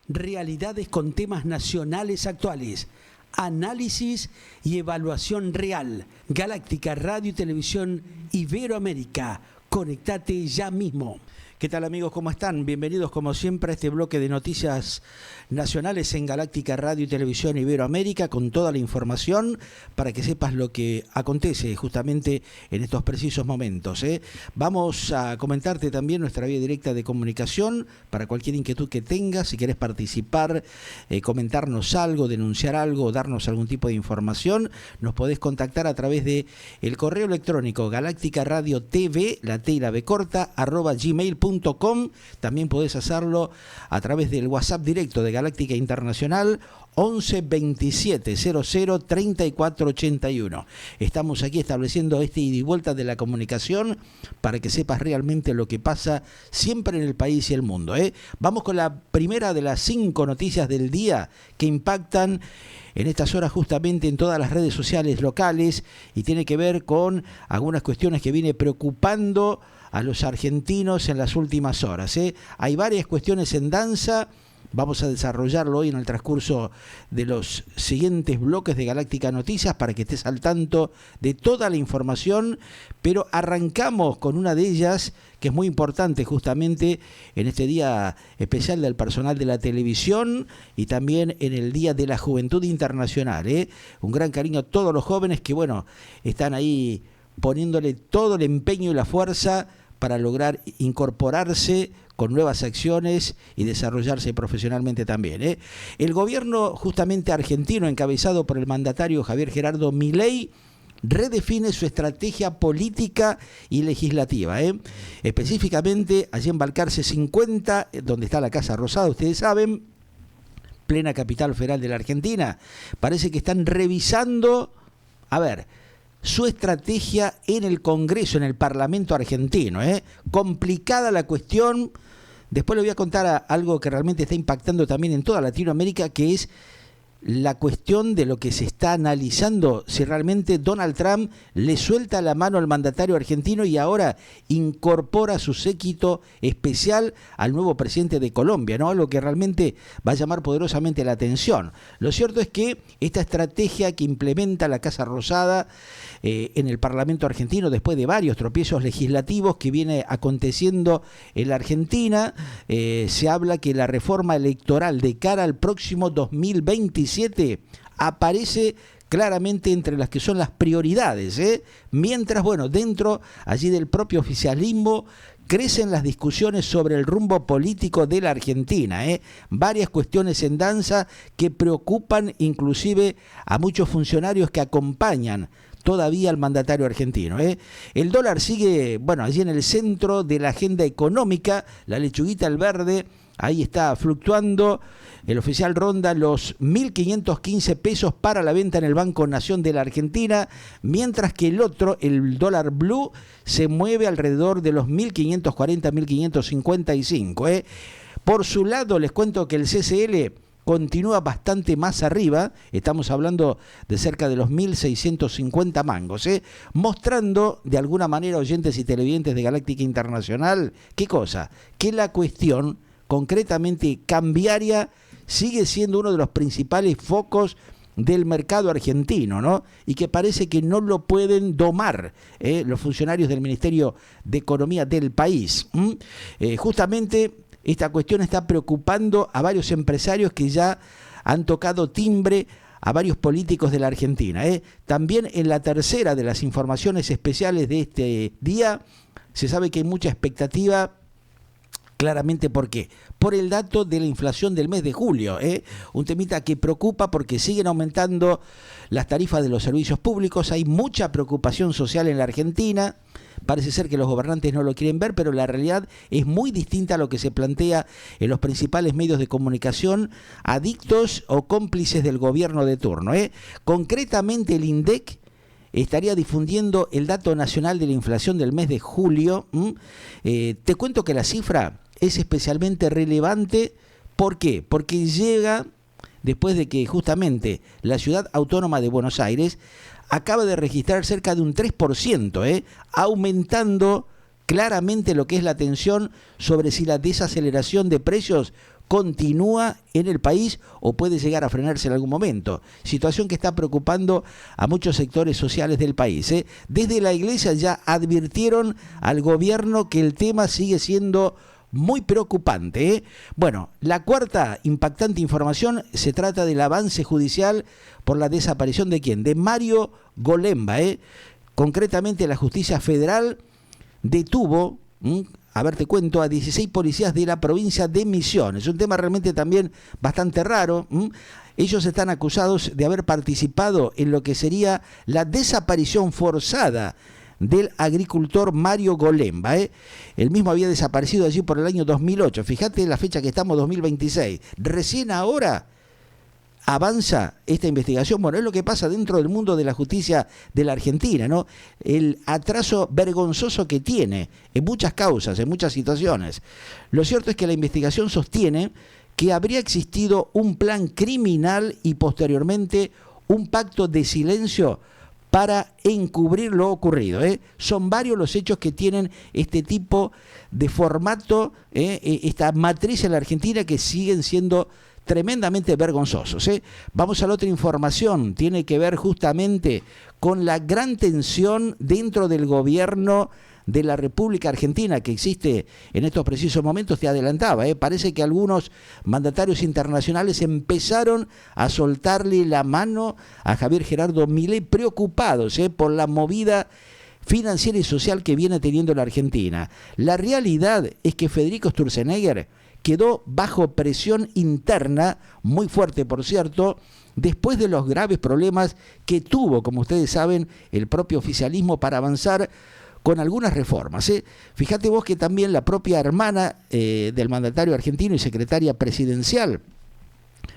realidades con temas nacionales actuales, análisis y evaluación real. Galáctica Radio y Televisión Iberoamérica. Conectate ya mismo. ¿Qué tal, amigos? ¿Cómo están? Bienvenidos como siempre a este bloque de noticias nacionales en Galáctica Radio y Televisión Iberoamérica, con toda la información para que sepas lo que acontece justamente en estos precisos momentos. Vamos a comentarte también nuestra vía directa de comunicación para cualquier inquietud que tengas. Si querés participar, comentarnos algo, denunciar algo, darnos algún tipo de información, nos podés contactar a través de el correo electrónico galácticaradiotv, la T y la B corta, @gmail.com. También podés hacerlo a través del WhatsApp directo de Galáctica Internacional 11 27 00 34 81. Estamos aquí estableciendo este ida y vuelta de la comunicación para que sepas realmente lo que pasa siempre en el país y el mundo. Vamos con la primera de las 5 noticias del día que impactan en estas horas justamente en todas las redes sociales locales y tiene que ver con algunas cuestiones que viene preocupando a los argentinos en las últimas horas. Hay varias cuestiones en danza. Vamos a desarrollarlo hoy en el transcurso de los siguientes bloques de Galáctica Noticias para que estés al tanto de toda la información, pero arrancamos con una de ellas que es muy importante justamente en este día especial del personal de la televisión y también en el Día de la Juventud Internacional. Un gran cariño a todos los jóvenes que, están ahí poniéndole todo el empeño y la fuerza para lograr incorporarse con nuevas acciones y desarrollarse profesionalmente también. El gobierno justamente argentino, encabezado por el mandatario Javier Gerardo Milei, redefine su estrategia política y legislativa. Específicamente, allí en Balcarce 50, donde está la Casa Rosada, ustedes saben, plena capital federal de la Argentina, parece que están revisando, su estrategia en el Congreso, en el Parlamento argentino. Complicada la cuestión. Después le voy a contar algo que realmente está impactando también en toda Latinoamérica, que es la cuestión de lo que se está analizando, si realmente Donald Trump le suelta la mano al mandatario argentino y ahora incorpora su séquito especial al nuevo presidente de Colombia, ¿no? Algo que realmente va a llamar poderosamente la atención. Lo cierto es que esta estrategia que implementa la Casa Rosada en el Parlamento argentino, después de varios tropiezos legislativos que viene aconteciendo en la Argentina, se habla que la reforma electoral de cara al próximo 2027 aparece claramente entre las que son las prioridades, mientras, dentro allí del propio oficialismo crecen las discusiones sobre el rumbo político de la Argentina, varias cuestiones en danza que preocupan inclusive a muchos funcionarios que acompañan todavía al mandatario argentino. El dólar sigue, allí en el centro de la agenda económica, la lechuguita al verde, ahí está fluctuando. El oficial ronda los 1.515 pesos para la venta en el Banco Nación de la Argentina, mientras que el otro, el dólar blue, se mueve alrededor de los 1.540, 1.555. Por su lado, les cuento que el CCL continúa bastante más arriba, estamos hablando de cerca de los 1.650 mangos, mostrando de alguna manera, oyentes y televidentes de Galáctica Internacional, ¿qué cosa? Que la cuestión concretamente cambiaria sigue siendo uno de los principales focos del mercado argentino, ¿no? Y que parece que no lo pueden domar los funcionarios del Ministerio de Economía del país. Justamente esta cuestión está preocupando a varios empresarios que ya han tocado timbre a varios políticos de la Argentina. También en la tercera de las informaciones especiales de este día, se sabe que hay mucha expectativa. Claramente, ¿por qué? Por el dato de la inflación del mes de julio, un temita que preocupa porque siguen aumentando las tarifas de los servicios públicos, hay mucha preocupación social en la Argentina, parece ser que los gobernantes no lo quieren ver, pero la realidad es muy distinta a lo que se plantea en los principales medios de comunicación, adictos o cómplices del gobierno de turno. Concretamente, el INDEC estaría difundiendo el dato nacional de la inflación del mes de julio. Te cuento que la cifra es especialmente relevante. ¿Por qué? Porque llega después de que justamente la ciudad autónoma de Buenos Aires acaba de registrar cerca de un 3%, aumentando claramente lo que es la tensión sobre si la desaceleración de precios continúa en el país o puede llegar a frenarse en algún momento. Situación que está preocupando a muchos sectores sociales del país. Desde la Iglesia ya advirtieron al gobierno que el tema sigue siendo muy preocupante. Bueno, la cuarta impactante información se trata del avance judicial por la desaparición ¿de quién? De Mario Golemba. Concretamente la justicia federal detuvo, a ver te cuento, a 16 policías de la provincia de Misiones. Un tema realmente también bastante raro. Ellos están acusados de haber participado en lo que sería la desaparición forzada del agricultor Mario Golemba. El mismo había desaparecido allí por el año 2008. Fíjate la fecha que estamos, 2026. Recién ahora avanza esta investigación. Bueno, es lo que pasa dentro del mundo de la justicia de la Argentina, ¿no? El atraso vergonzoso que tiene en muchas causas, en muchas situaciones. Lo cierto es que la investigación sostiene que habría existido un plan criminal y posteriormente un pacto de silencio para encubrir lo ocurrido. Son varios los hechos que tienen este tipo de formato, esta matriz en la Argentina, que siguen siendo tremendamente vergonzosos. Vamos a la otra información, tiene que ver justamente con la gran tensión dentro del gobierno de la República Argentina que existe en estos precisos momentos. Te adelantaba, parece que algunos mandatarios internacionales empezaron a soltarle la mano a Javier Gerardo Milei, preocupados por la movida financiera y social que viene teniendo la Argentina. La realidad es que Federico Sturzenegger quedó bajo presión interna, muy fuerte por cierto, después de los graves problemas que tuvo, como ustedes saben, el propio oficialismo para avanzar con algunas reformas. Fíjate vos que también la propia hermana del mandatario argentino y secretaria presidencial,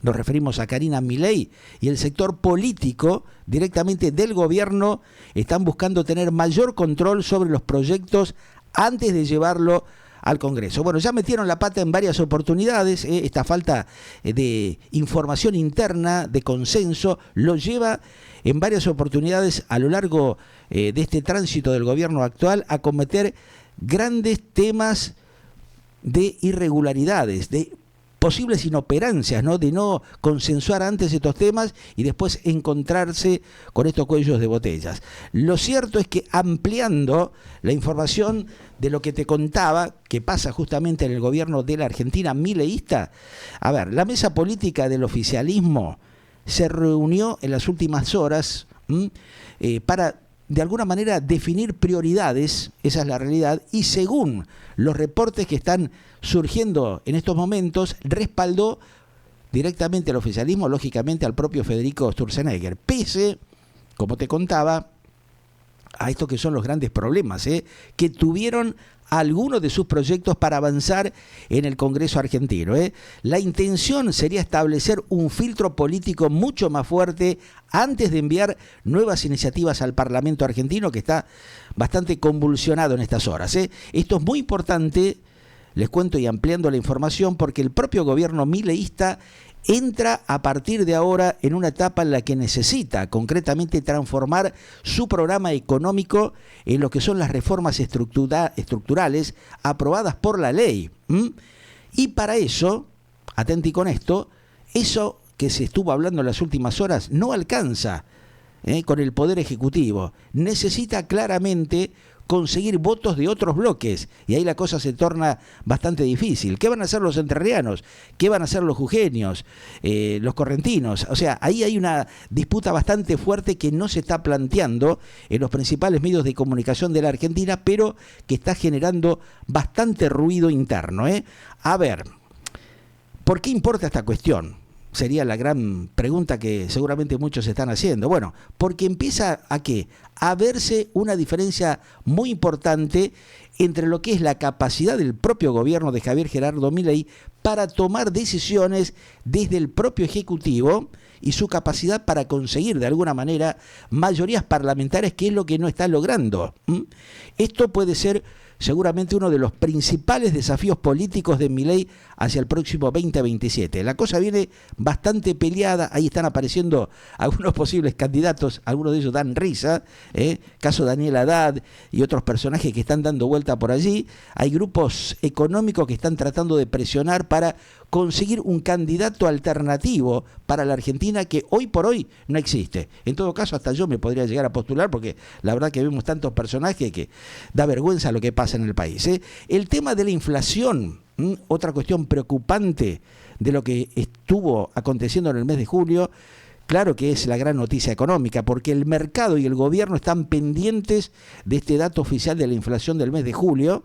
nos referimos a Karina Milei, y el sector político directamente del gobierno están buscando tener mayor control sobre los proyectos antes de llevarlo al Congreso. Bueno, ya metieron la pata en varias oportunidades. Esta falta de información interna, de consenso, lo lleva en varias oportunidades a lo largo de este tránsito del gobierno actual a cometer grandes temas de irregularidades, de posibles inoperancias, ¿no? De no consensuar antes estos temas y después encontrarse con estos cuellos de botellas. Lo cierto es que ampliando la información de lo que te contaba, que pasa justamente en el gobierno de la Argentina mileísta, a ver, la mesa política del oficialismo se reunió en las últimas horas para de alguna manera definir prioridades, esa es la realidad, y según los reportes que están surgiendo en estos momentos, respaldó directamente al oficialismo, lógicamente al propio Federico Sturzenegger, pese, como te contaba, a estos que son los grandes problemas que tuvieron algunos de sus proyectos para avanzar en el Congreso argentino. La intención sería establecer un filtro político mucho más fuerte antes de enviar nuevas iniciativas al Parlamento argentino, que está bastante convulsionado en estas horas. Esto es muy importante, les cuento y ampliando la información, porque el propio gobierno mileísta entra a partir de ahora en una etapa en la que necesita concretamente transformar su programa económico en lo que son las reformas estructurales aprobadas por la ley. Y para eso, atenti con esto, eso que se estuvo hablando en las últimas horas no alcanza con el Poder Ejecutivo. Necesita claramente conseguir votos de otros bloques, y ahí la cosa se torna bastante difícil. ¿Qué van a hacer los entrerrianos? ¿Qué van a hacer los jujeños? Los correntinos? O sea, ahí hay una disputa bastante fuerte que no se está planteando en los principales medios de comunicación de la Argentina, pero que está generando bastante ruido interno. A ver, ¿por qué importa esta cuestión? Sería la gran pregunta que seguramente muchos están haciendo. Bueno, porque empieza a ¿qué? A verse una diferencia muy importante entre lo que es la capacidad del propio gobierno de Javier Gerardo Milei para tomar decisiones desde el propio Ejecutivo y su capacidad para conseguir de alguna manera mayorías parlamentarias, que es lo que no está logrando. Esto puede ser seguramente uno de los principales desafíos políticos de Milei hacia el próximo 2027. La cosa viene bastante peleada, ahí están apareciendo algunos posibles candidatos, algunos de ellos dan risa, caso Daniel Haddad y otros personajes que están dando vuelta por allí. Hay grupos económicos que están tratando de presionar para conseguir un candidato alternativo para la Argentina que hoy por hoy no existe. En todo caso, hasta yo me podría llegar a postular porque la verdad que vemos tantos personajes que da vergüenza lo que pasa en el país. El tema de la inflación, otra cuestión preocupante de lo que estuvo aconteciendo en el mes de julio, claro que es la gran noticia económica, porque el mercado y el gobierno están pendientes de este dato oficial de la inflación del mes de julio,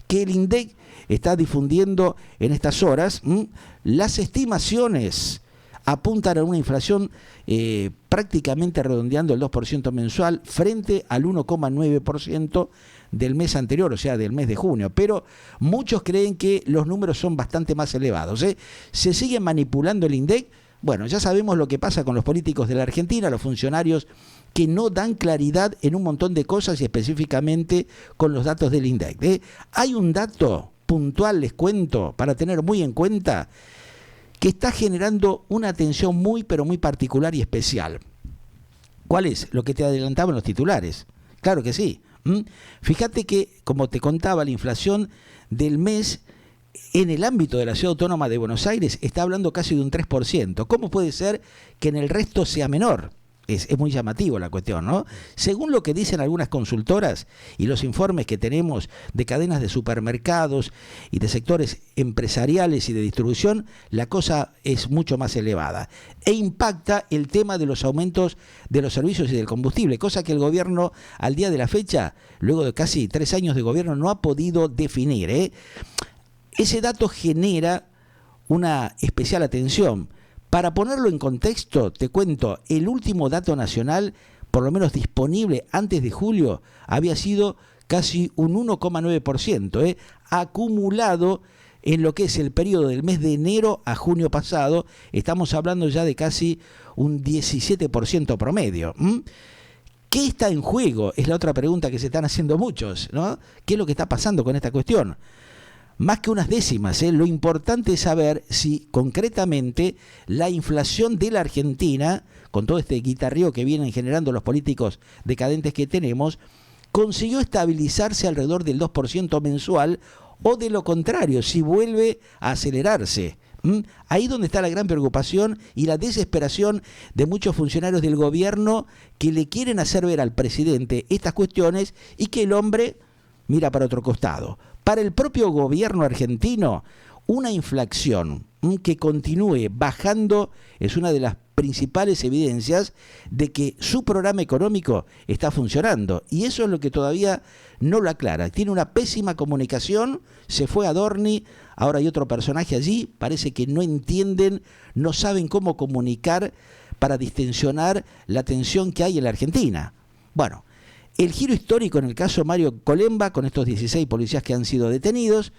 que el INDEC está difundiendo en estas horas. Las estimaciones apuntan a una inflación prácticamente redondeando el 2% mensual frente al 1,9% del mes anterior, o sea, del mes de junio. Pero muchos creen que los números son bastante más elevados. Se sigue manipulando el INDEC. Bueno, ya sabemos lo que pasa con los políticos de la Argentina, los funcionarios que no dan claridad en un montón de cosas y específicamente con los datos del INDEC. Hay un dato puntual, les cuento, para tener muy en cuenta, que está generando una atención muy, pero muy particular y especial. ¿Cuál es? Lo que te adelantaban los titulares. Claro que sí. Fíjate que, como te contaba, la inflación del mes en el ámbito de la Ciudad Autónoma de Buenos Aires está hablando casi de un 3%. ¿Cómo puede ser que en el resto sea menor? Es muy llamativo la cuestión, ¿no? Según lo que dicen algunas consultoras y los informes que tenemos de cadenas de supermercados y de sectores empresariales y de distribución, la cosa es mucho más elevada. E impacta el tema de los aumentos de los servicios y del combustible, cosa que el gobierno al día de la fecha, luego de casi 3 años de gobierno, no ha podido definir. Ese dato genera una especial atención. Para ponerlo en contexto, te cuento, el último dato nacional, por lo menos disponible antes de julio, había sido casi un 1,9%, acumulado en lo que es el periodo del mes de enero a junio pasado. Estamos hablando ya de casi un 17% promedio. ¿Qué está en juego? Es la otra pregunta que se están haciendo muchos, ¿no? ¿Qué es lo que está pasando con esta cuestión? Más que unas décimas, lo importante es saber si concretamente la inflación de la Argentina, con todo este guitarreo que vienen generando los políticos decadentes que tenemos, consiguió estabilizarse alrededor del 2% mensual o de lo contrario, si vuelve a acelerarse. Ahí donde está la gran preocupación y la desesperación de muchos funcionarios del gobierno que le quieren hacer ver al presidente estas cuestiones y que el hombre mira para otro costado. Para el propio gobierno argentino, una inflación que continúe bajando es una de las principales evidencias de que su programa económico está funcionando. Y eso es lo que todavía no lo aclara. Tiene una pésima comunicación, se fue a Dorni, ahora hay otro personaje allí, parece que no entienden, no saben cómo comunicar para distensionar la tensión que hay en la Argentina. Bueno, el giro histórico en el caso Mario Colemba, con estos 16 policías que han sido detenidos,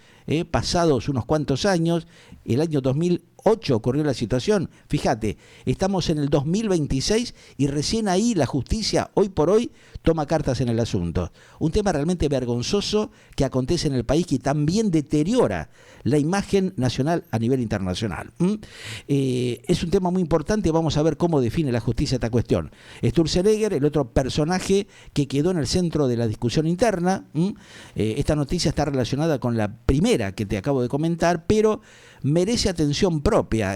pasados unos cuantos años, el año 2008 ocurrió la situación, fíjate, estamos en el 2026 y recién ahí la justicia, hoy por hoy, toma cartas en el asunto. Un tema realmente vergonzoso que acontece en el país que también deteriora la imagen nacional a nivel internacional. Es un tema muy importante, vamos a ver cómo define la justicia esta cuestión. Sturzenegger, el otro personaje que quedó en el centro de la discusión interna. Esta noticia está relacionada con la primera que te acabo de comentar, pero merece atención propia,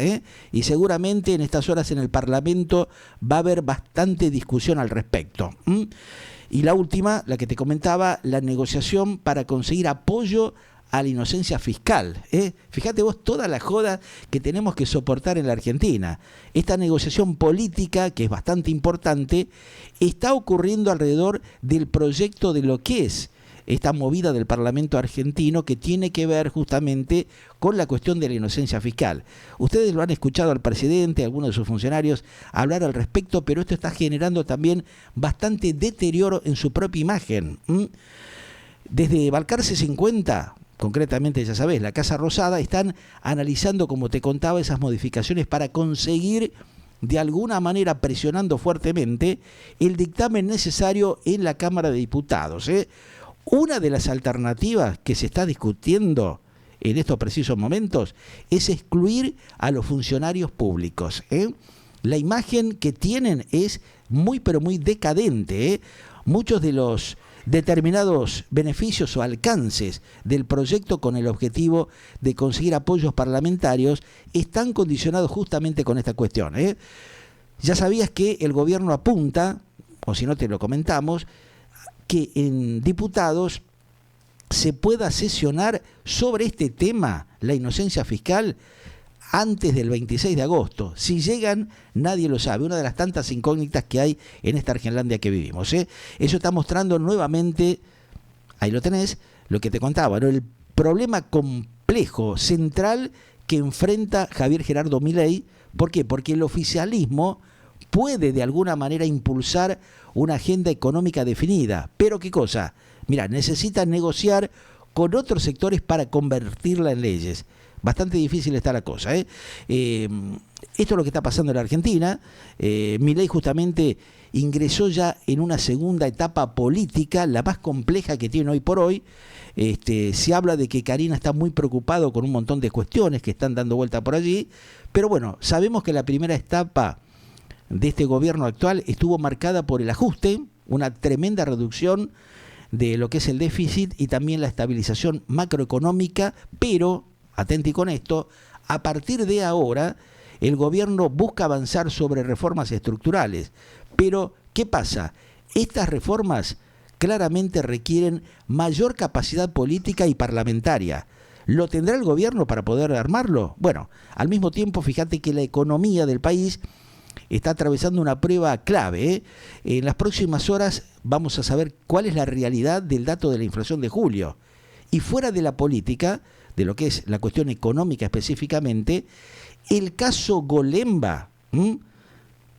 y seguramente en estas horas en el Parlamento va a haber bastante discusión al respecto. Y la última, la que te comentaba, la negociación para conseguir apoyo a la inocencia fiscal. Fíjate vos toda la joda que tenemos que soportar en la Argentina. Esta negociación política, que es bastante importante, está ocurriendo alrededor del proyecto de lo que es esta movida del Parlamento argentino que tiene que ver justamente con la cuestión de la inocencia fiscal. Ustedes lo han escuchado al presidente, a algunos de sus funcionarios hablar al respecto, pero esto está generando también bastante deterioro en su propia imagen. Desde Balcarce 50, concretamente ya sabés, la Casa Rosada, están analizando, como te contaba, esas modificaciones para conseguir de alguna manera, presionando fuertemente el dictamen necesario en la Cámara de Diputados. Una de las alternativas que se está discutiendo en estos precisos momentos es excluir a los funcionarios públicos. La imagen que tienen es muy pero muy decadente. Muchos de los determinados beneficios o alcances del proyecto con el objetivo de conseguir apoyos parlamentarios están condicionados justamente con esta cuestión. Ya sabías que el gobierno apunta, o si no te lo comentamos, que en diputados se pueda sesionar sobre este tema, la inocencia fiscal, antes del 26 de agosto. Si llegan, nadie lo sabe. Una de las tantas incógnitas que hay en esta Argenlandia que vivimos. Eso está mostrando nuevamente, ahí lo tenés, lo que te contaba, ¿no? El problema complejo, central, que enfrenta Javier Gerardo Milei. ¿Por qué? Porque el oficialismo puede de alguna manera impulsar una agenda económica definida. ¿Pero qué cosa? Mirá, necesita negociar con otros sectores para convertirla en leyes. Bastante difícil está la cosa. Esto es lo que está pasando en la Argentina. Milei justamente ingresó ya en una segunda etapa política, la más compleja que tiene hoy por hoy. Se habla de que Karina está muy preocupado con un montón de cuestiones que están dando vuelta por allí, pero bueno, sabemos que la primera etapa de este gobierno actual estuvo marcada por el ajuste, una tremenda reducción de lo que es el déficit y también la estabilización macroeconómica, pero, atenti con esto, a partir de ahora el gobierno busca avanzar sobre reformas estructurales. Pero, ¿qué pasa? Estas reformas claramente requieren mayor capacidad política y parlamentaria. ¿Lo tendrá el gobierno para poder armarlo? Bueno, al mismo tiempo, fíjate que la economía del país está atravesando una prueba clave. En las próximas horas vamos a saber cuál es la realidad del dato de la inflación de julio. Y fuera de la política, de lo que es la cuestión económica específicamente, el caso Golemba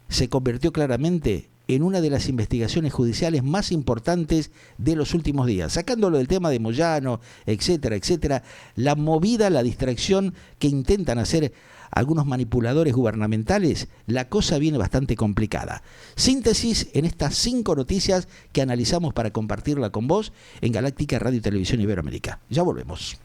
se convirtió claramente en una de las investigaciones judiciales más importantes de los últimos días. Sacándolo del tema de Moyano, etcétera, etcétera, la movida, la distracción que intentan hacer algunos manipuladores gubernamentales, la cosa viene bastante complicada. Síntesis en estas 5 noticias que analizamos para compartirla con vos en Galáctica Radio y Televisión Iberoamérica. Ya volvemos.